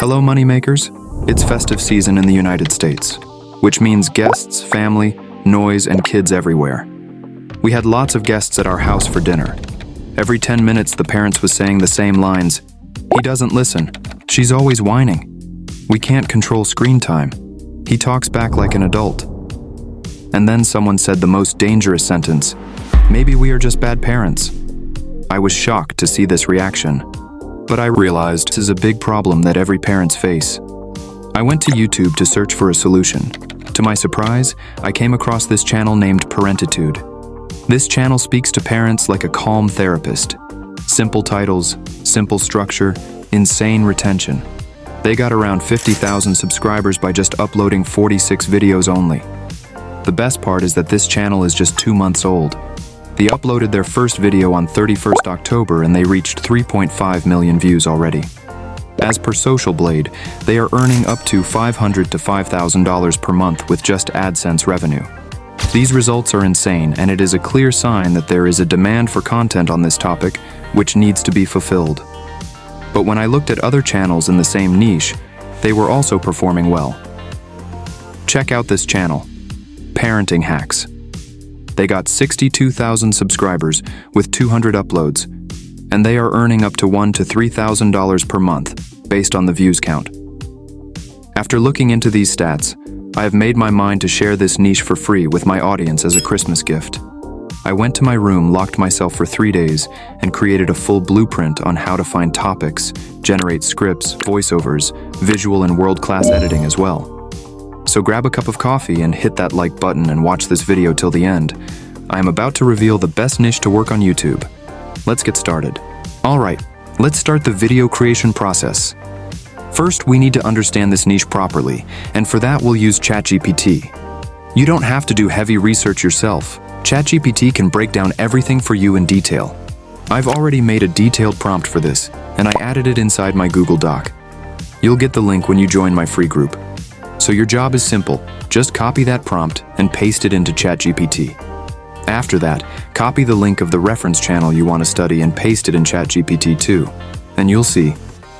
Hello, moneymakers. It's festive season in the United States, which means guests, family, noise, and kids everywhere. We had lots of guests at our house for dinner. Every 10 minutes, the parents was saying the same lines. He doesn't listen. She's always whining. We can't control screen time. He talks back like an adult. And then someone said the most dangerous sentence. Maybe we are just bad parents. I was shocked to see this reaction. But I realized this is a big problem that every parents face. I went to YouTube to search for a solution. To my surprise, I came across this channel named Parentitude. This channel speaks to parents like a calm therapist. Simple titles, simple structure, insane retention. They got around 50,000 subscribers by just uploading 46 videos only. The best part is that this channel is just 2 months old. They uploaded their first video on 31st October and they reached 3.5 million views already. As per Social Blade, they are earning up to $500 to $5,000 per month with just AdSense revenue. These results are insane, and it is a clear sign that there is a demand for content on this topic, which needs to be fulfilled. But when I looked at other channels in the same niche, they were also performing well. Check out this channel, Parenting Hacks. They got 62,000 subscribers with 200 uploads, and they are earning up to $1,000 to $3,000 per month based on the views count. After looking into these stats, I have made my mind to share this niche for free with my audience as a Christmas gift. I went to my room, locked myself for 3 days, and created a full blueprint on how to find topics, generate scripts, voiceovers, visual and world-class editing as well. So grab a cup of coffee and hit that like button and watch this video till the end. I am about to reveal the best niche to work on YouTube. Let's get started. Alright, let's start the video creation process. First, we need to understand this niche properly, and for that we'll use ChatGPT. You don't have to do heavy research yourself. ChatGPT can break down everything for you in detail. I've already made a detailed prompt for this, and I added it inside my Google Doc. You'll get the link when you join my free group. So your job is simple. Just copy that prompt and paste it into ChatGPT. After that, copy the link of the reference channel you want to study and paste it in ChatGPT too. And you'll see,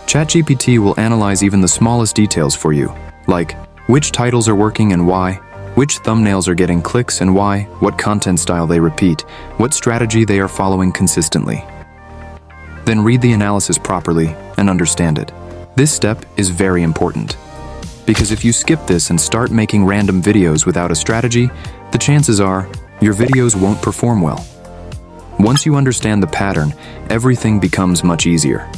ChatGPT will analyze even the smallest details for you, like which titles are working and why, which thumbnails are getting clicks and why, what content style they repeat, what strategy they are following consistently. Then read the analysis properly and understand it. This step is very important. Because if you skip this and start making random videos without a strategy, the chances are your videos won't perform well. Once you understand the pattern, everything becomes much easier.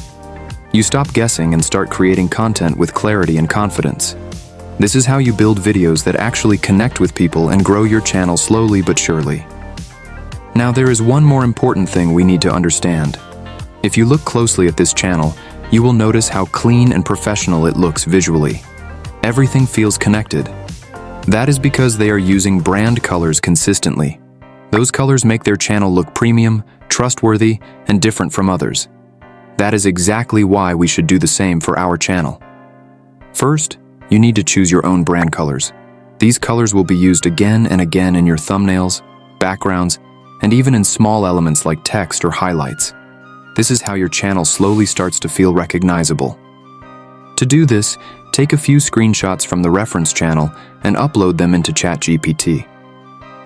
You stop guessing and start creating content with clarity and confidence. This is how you build videos that actually connect with people and grow your channel slowly but surely. Now there is one more important thing we need to understand. If you look closely at this channel, you will notice how clean and professional it looks visually. Everything feels connected. That is because they are using brand colors consistently. Those colors make their channel look premium, trustworthy, and different from others. That is exactly why we should do the same for our channel. First, you need to choose your own brand colors. These colors will be used again and again in your thumbnails, backgrounds, and even in small elements like text or highlights. This is how your channel slowly starts to feel recognizable. To do this, take a few screenshots from the reference channel and upload them into ChatGPT.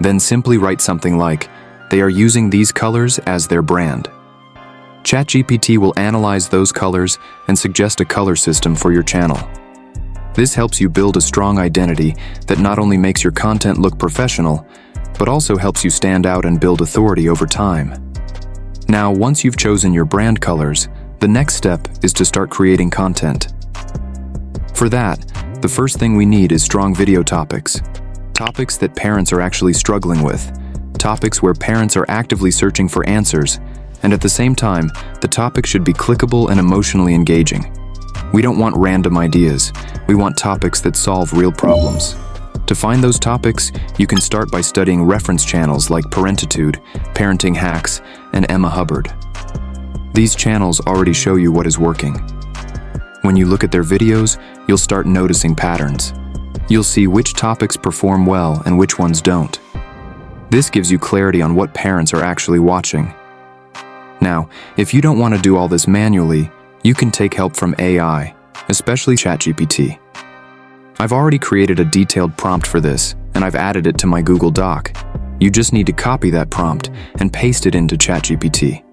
Then simply write something like, "They are using these colors as their brand." ChatGPT will analyze those colors and suggest a color system for your channel. This helps you build a strong identity that not only makes your content look professional, but also helps you stand out and build authority over time. Now, once you've chosen your brand colors, the next step is to start creating content. For that, the first thing we need is strong video topics. Topics that parents are actually struggling with. Topics where parents are actively searching for answers, and at the same time, the topic should be clickable and emotionally engaging. We don't want random ideas. We want topics that solve real problems. To find those topics, you can start by studying reference channels like Parentitude, Parenting Hacks, and Emma Hubbard. These channels already show you what is working. When you look at their videos, you'll start noticing patterns. You'll see which topics perform well and which ones don't. This gives you clarity on what parents are actually watching. Now, if you don't want to do all this manually, you can take help from AI. especially ChatGPT. I've already created a detailed prompt for this, and I've added it to my Google Doc. You just need to copy that prompt and paste it into ChatGPT.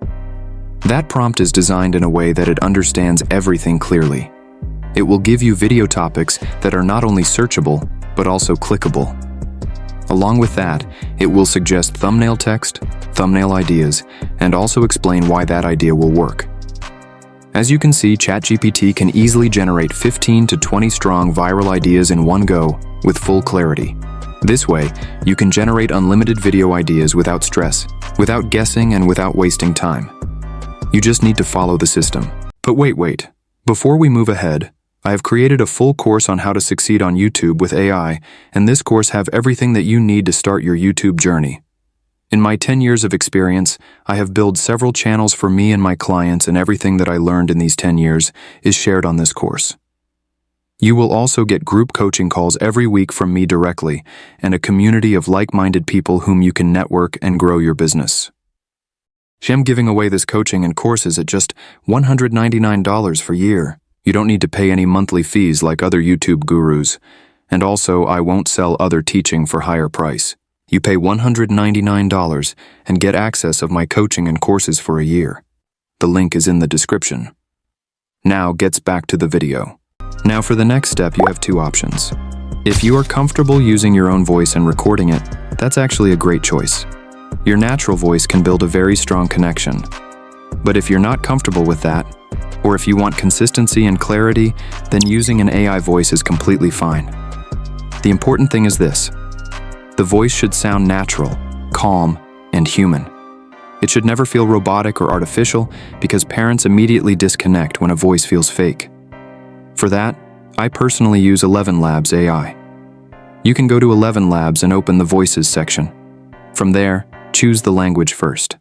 That prompt is designed in a way that it understands everything clearly. It will give you video topics that are not only searchable, but also clickable. Along with that, it will suggest thumbnail text, thumbnail ideas, and also explain why that idea will work. As you can see, ChatGPT can easily generate 15 to 20 strong viral ideas in one go with full clarity. This way, you can generate unlimited video ideas without stress, without guessing, and without wasting time. You just need to follow the system. But wait. Before we move ahead, I have created a full course on how to succeed on YouTube with AI, and this course have everything that you need to start your YouTube journey. In my 10 years of experience, I have built several channels for me and my clients, and everything that I learned in these 10 years is shared on this course. You will also get group coaching calls every week from me directly, and a community of like-minded people whom you can network and grow your business. I'm giving away this coaching and courses at just $199 per year. You don't need to pay any monthly fees like other YouTube gurus. And also, I won't sell other teaching for higher price. You pay $199 and get access of my coaching and courses for a year. The link is in the description. Now gets back to the video. Now for the next step, you have two options. If you are comfortable using your own voice and recording it, that's actually a great choice. Your natural voice can build a very strong connection. But if you're not comfortable with that, or if you want consistency and clarity, then using an AI voice is completely fine. The important thing is this. The voice should sound natural, calm, and human. It should never feel robotic or artificial because parents immediately disconnect when a voice feels fake. For that, I personally use 11 Labs AI. You can go to 11 Labs and open the Voices section. From there, choose the language first.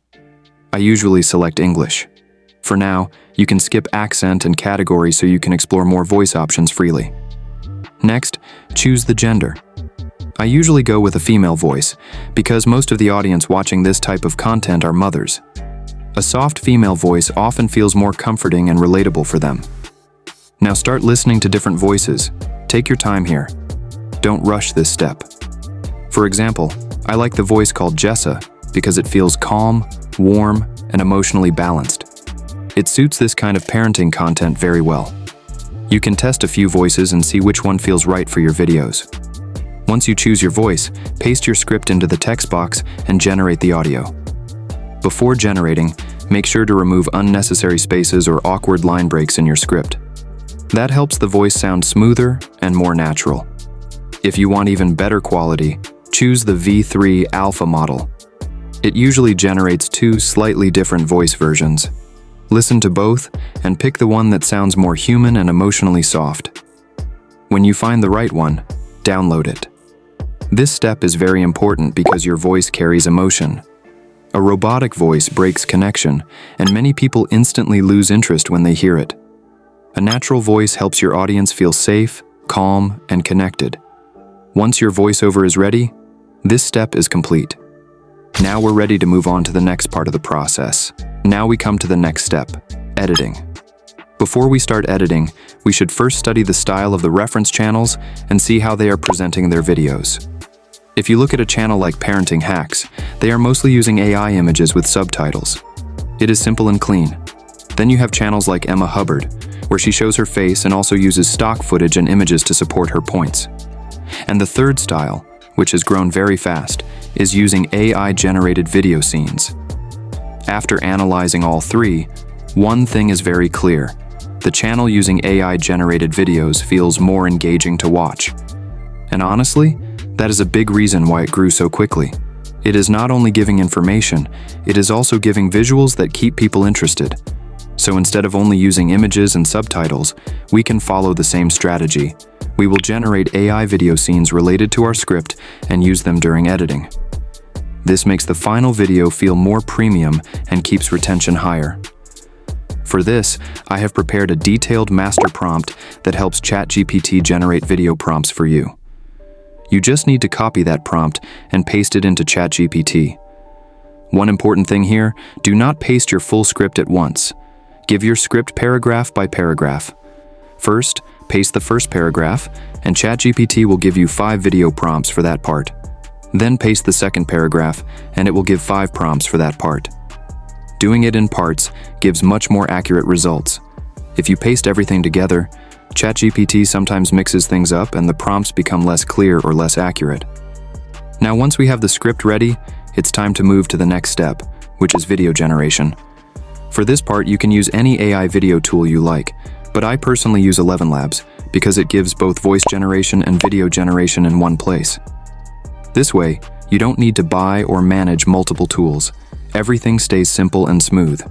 I usually select English. For now, you can skip accent and category so you can explore more voice options freely. Next, choose the gender. I usually go with a female voice because most of the audience watching this type of content are mothers. A soft female voice often feels more comforting and relatable for them. Now start listening to different voices. Take your time here. Don't rush this step. For example, I like the voice called Jessa because it feels calm, warm, and emotionally balanced. It suits this kind of parenting content very well. You can test a few voices and see which one feels right for your videos. Once you choose your voice, paste your script into the text box and generate the audio. Before generating, make sure to remove unnecessary spaces or awkward line breaks in your script. That helps the voice sound smoother and more natural. If you want even better quality, choose the V3 Alpha model. It usually generates two slightly different voice versions. Listen to both and pick the one that sounds more human and emotionally soft. When you find the right one, download it. This step is very important because your voice carries emotion. A robotic voice breaks connection, and many people instantly lose interest when they hear it. A natural voice helps your audience feel safe, calm, and connected. Once your voiceover is ready, this step is complete. Now we're ready to move on to the next part of the process. Now we come to the next step, editing. Before we start editing, we should first study the style of the reference channels and see how they are presenting their videos. If you look at a channel like Parenting Hacks, they are mostly using AI images with subtitles. It is simple and clean. Then you have channels like Emma Hubbard, where she shows her face and also uses stock footage and images to support her points. And the third style, which has grown very fast, is using AI-generated video scenes. After analyzing all three, one thing is very clear. The channel using AI-generated videos feels more engaging to watch. And honestly, that is a big reason why it grew so quickly. It is not only giving information, it is also giving visuals that keep people interested. So instead of only using images and subtitles, we can follow the same strategy. We will generate AI video scenes related to our script and use them during editing. This makes the final video feel more premium and keeps retention higher. For this, I have prepared a detailed master prompt that helps ChatGPT generate video prompts for you. You just need to copy that prompt and paste it into ChatGPT. One important thing here, do not paste your full script at once. Give your script paragraph by paragraph. First, paste the first paragraph, and ChatGPT will give you 5 video prompts for that part. Then paste the second paragraph, and it will give 5 prompts for that part. Doing it in parts gives much more accurate results. If you paste everything together, ChatGPT sometimes mixes things up and the prompts become less clear or less accurate. Now, once we have the script ready, it's time to move to the next step, which is video generation. For this part, you can use any AI video tool you like, but I personally use 11 Labs because it gives both voice generation and video generation in one place. This way, you don't need to buy or manage multiple tools. Everything stays simple and smooth.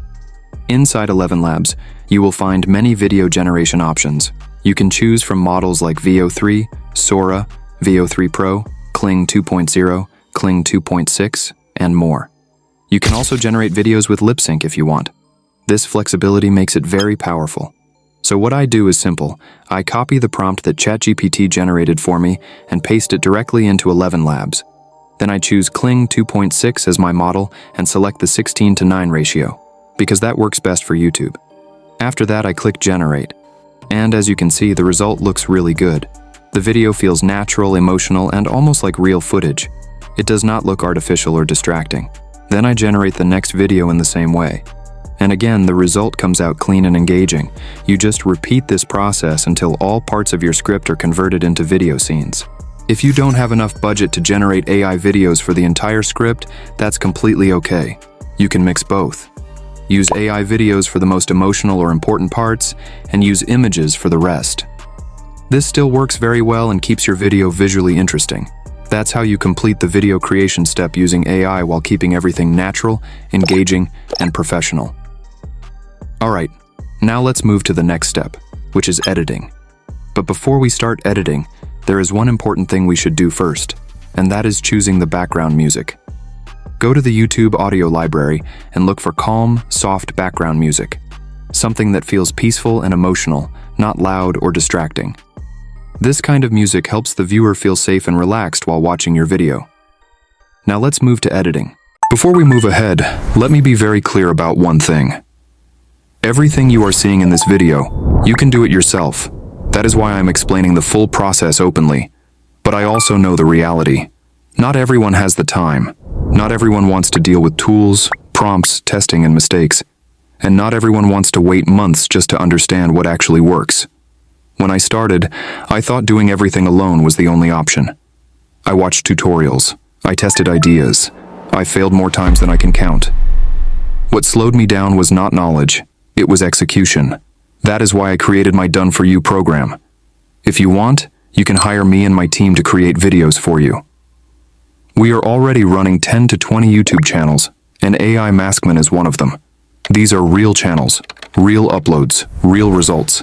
Inside 11 Labs, you will find many video generation options. You can choose from models like VO3, Sora, VO3 Pro, Kling 2.0, Kling 2.6, and more. You can also generate videos with lip sync if you want. This flexibility makes it very powerful. So what I do is simple. I copy the prompt that ChatGPT generated for me and paste it directly into 11 Labs. Then I choose Kling 2.6 as my model and select the 16:9 ratio, because that works best for YouTube. After that, I click Generate. And as you can see, the result looks really good. The video feels natural, emotional, and almost like real footage. It does not look artificial or distracting. Then I generate the next video in the same way. And again, the result comes out clean and engaging. You just repeat this process until all parts of your script are converted into video scenes. If you don't have enough budget to generate AI videos for the entire script, that's completely okay. You can mix both. Use AI videos for the most emotional or important parts, and use images for the rest. This still works very well and keeps your video visually interesting. That's how you complete the video creation step using AI while keeping everything natural, engaging, and professional. Alright, now let's move to the next step, which is editing. But before we start editing, there is one important thing we should do first, and that is choosing the background music. Go to the YouTube audio library and look for calm, soft background music. Something that feels peaceful and emotional, not loud or distracting. This kind of music helps the viewer feel safe and relaxed while watching your video. Now let's move to editing. Before we move ahead, let me be very clear about one thing. Everything you are seeing in this video, you can do it yourself. That is why I'm explaining the full process openly. But I also know the reality. Not everyone has the time. Not everyone wants to deal with tools, prompts, testing, and mistakes. And not everyone wants to wait months just to understand what actually works. When I started, I thought doing everything alone was the only option. I watched tutorials. I tested ideas. I failed more times than I can count. What slowed me down was not knowledge. It was execution. That is why I created my Done For You program. If you want, you can hire me and my team to create videos for you. We are already running 10 to 20 YouTube channels, and AI Maskman is one of them. These are real channels, real uploads, real results.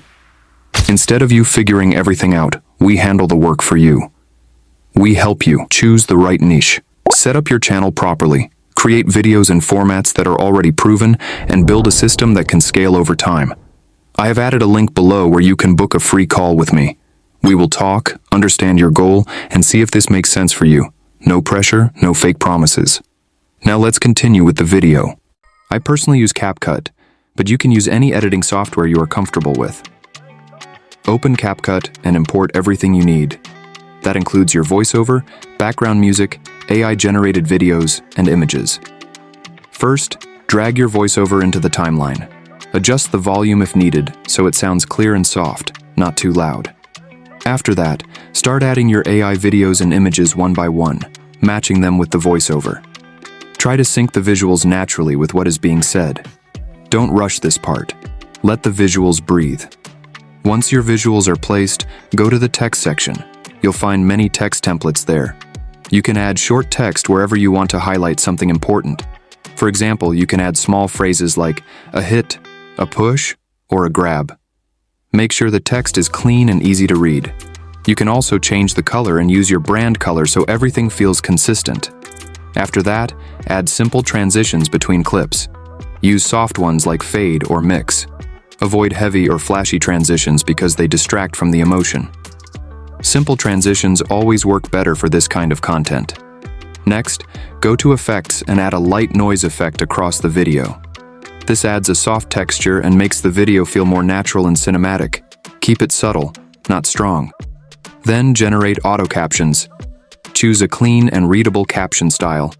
Instead of you figuring everything out, we handle the work for you. We help you choose the right niche, set up your channel properly, create videos in formats that are already proven, and build a system that can scale over time. I have added a link below where you can book a free call with me. We will talk, understand your goal, and see if this makes sense for you. No pressure, no fake promises. Now let's continue with the video. I personally use CapCut, but you can use any editing software you are comfortable with. Open CapCut and import everything you need. That includes your voiceover, background music, AI-generated videos, and images. First, drag your voiceover into the timeline. Adjust the volume if needed so it sounds clear and soft, not too loud. After that, start adding your AI videos and images one by one, matching them with the voiceover. Try to sync the visuals naturally with what is being said. Don't rush this part. Let the visuals breathe. Once your visuals are placed, go to the text section. You'll find many text templates there. You can add short text wherever you want to highlight something important. For example, you can add small phrases like a hit, a push, or a grab. Make sure the text is clean and easy to read. You can also change the color and use your brand color so everything feels consistent. After that, add simple transitions between clips. Use soft ones like fade or mix. Avoid heavy or flashy transitions because they distract from the emotion. Simple transitions always work better for this kind of content. Next, go to Effects and add a light noise effect across the video. This adds a soft texture and makes the video feel more natural and cinematic. Keep it subtle, not strong. Then generate auto captions. Choose a clean and readable caption style.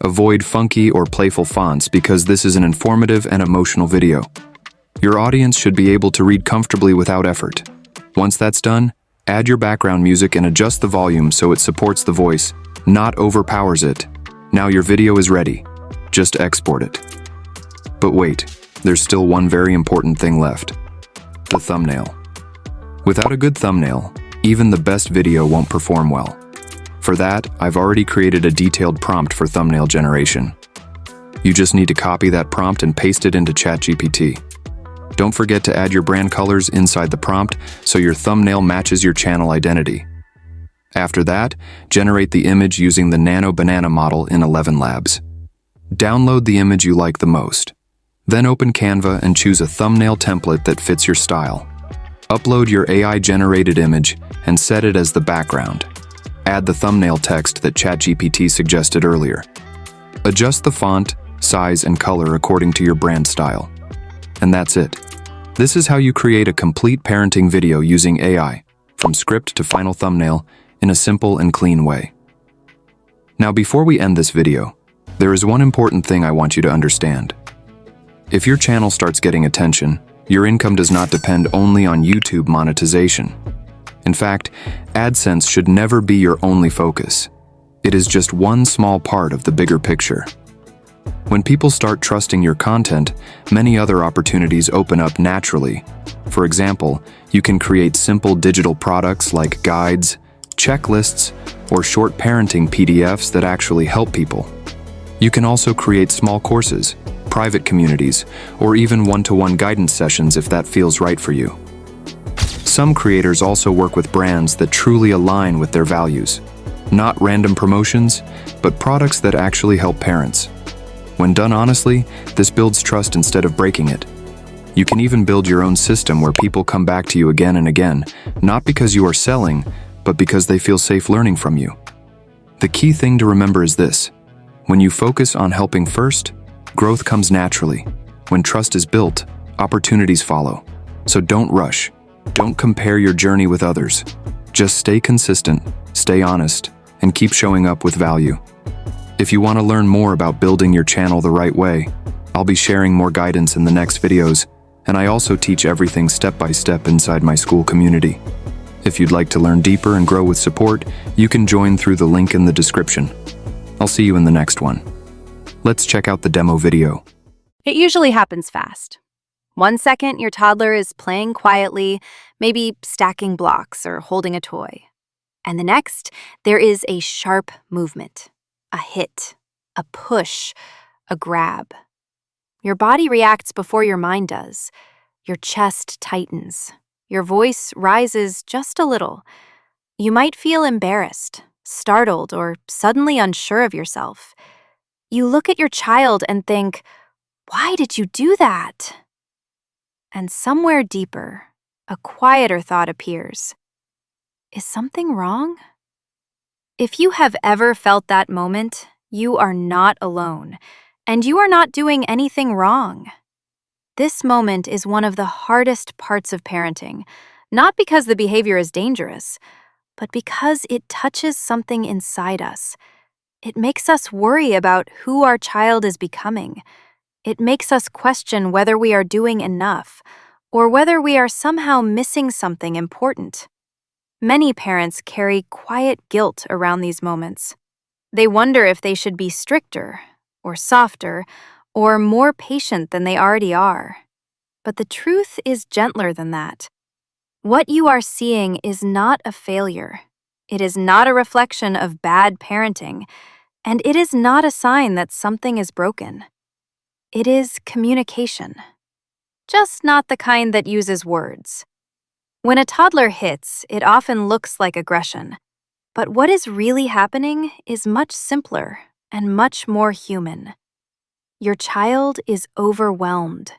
Avoid funky or playful fonts because this is an informative and emotional video. Your audience should be able to read comfortably without effort. Once that's done, add your background music and adjust the volume so it supports the voice, not overpowers it. Now your video is ready. Just export it. But wait, there's still one very important thing left. The thumbnail. Without a good thumbnail, even the best video won't perform well. For that, I've already created a detailed prompt for thumbnail generation. You just need to copy that prompt and paste it into ChatGPT. Don't forget to add your brand colors inside the prompt so your thumbnail matches your channel identity. After that, generate the image using the Nano Banana model in 11 Labs. Download the image you like the most. Then open Canva and choose a thumbnail template that fits your style. Upload your AI-generated image and set it as the background. Add the thumbnail text that ChatGPT suggested earlier. Adjust the font, size, and color according to your brand style. And that's it. This is how you create a complete parenting video using AI, from script to final thumbnail, in a simple and clean way. Now, before we end this video, there is one important thing I want you to understand. If your channel starts getting attention, your income does not depend only on YouTube monetization. In fact, AdSense should never be your only focus. It is just one small part of the bigger picture. When people start trusting your content, many other opportunities open up naturally. For example, you can create simple digital products like guides, checklists, or short parenting PDFs that actually help people. You can also create small courses, private communities, or even one-to-one guidance sessions if that feels right for you. Some creators also work with brands that truly align with their values. Not random promotions, but products that actually help parents. When done honestly, this builds trust instead of breaking it. You can even build your own system where people come back to you again and again, not because you are selling, but because they feel safe learning from you. The key thing to remember is this: when you focus on helping first, growth comes naturally. When trust is built, opportunities follow. So don't rush. Don't compare your journey with others. Just stay consistent, stay honest, and keep showing up with value. If you want to learn more about building your channel the right way, I'll be sharing more guidance in the next videos, and I also teach everything step by step inside my school community. If you'd like to learn deeper and grow with support, you can join through the link in the description. I'll see you in the next one. Let's check out the demo video. It usually happens fast. 1 second, your toddler is playing quietly, maybe stacking blocks or holding a toy. And the next, there is a sharp movement, a hit, a push, a grab. Your body reacts before your mind does. Your chest tightens. Your voice rises just a little. You might feel embarrassed, startled, or suddenly unsure of yourself. You look at your child and think, "Why did you do that?" And somewhere deeper, a quieter thought appears. Is something wrong? If you have ever felt that moment, you are not alone, and you are not doing anything wrong. This moment is one of the hardest parts of parenting, not because the behavior is dangerous, but because it touches something inside us. It makes us worry about who our child is becoming. It makes us question whether we are doing enough, or whether we are somehow missing something important. Many parents carry quiet guilt around these moments. They wonder if they should be stricter, or softer, or more patient than they already are. But the truth is gentler than that. What you are seeing is not a failure. It is not a reflection of bad parenting, and it is not a sign that something is broken. It is communication. Just not the kind that uses words. When a toddler hits, it often looks like aggression. But what is really happening is much simpler and much more human. Your child is overwhelmed.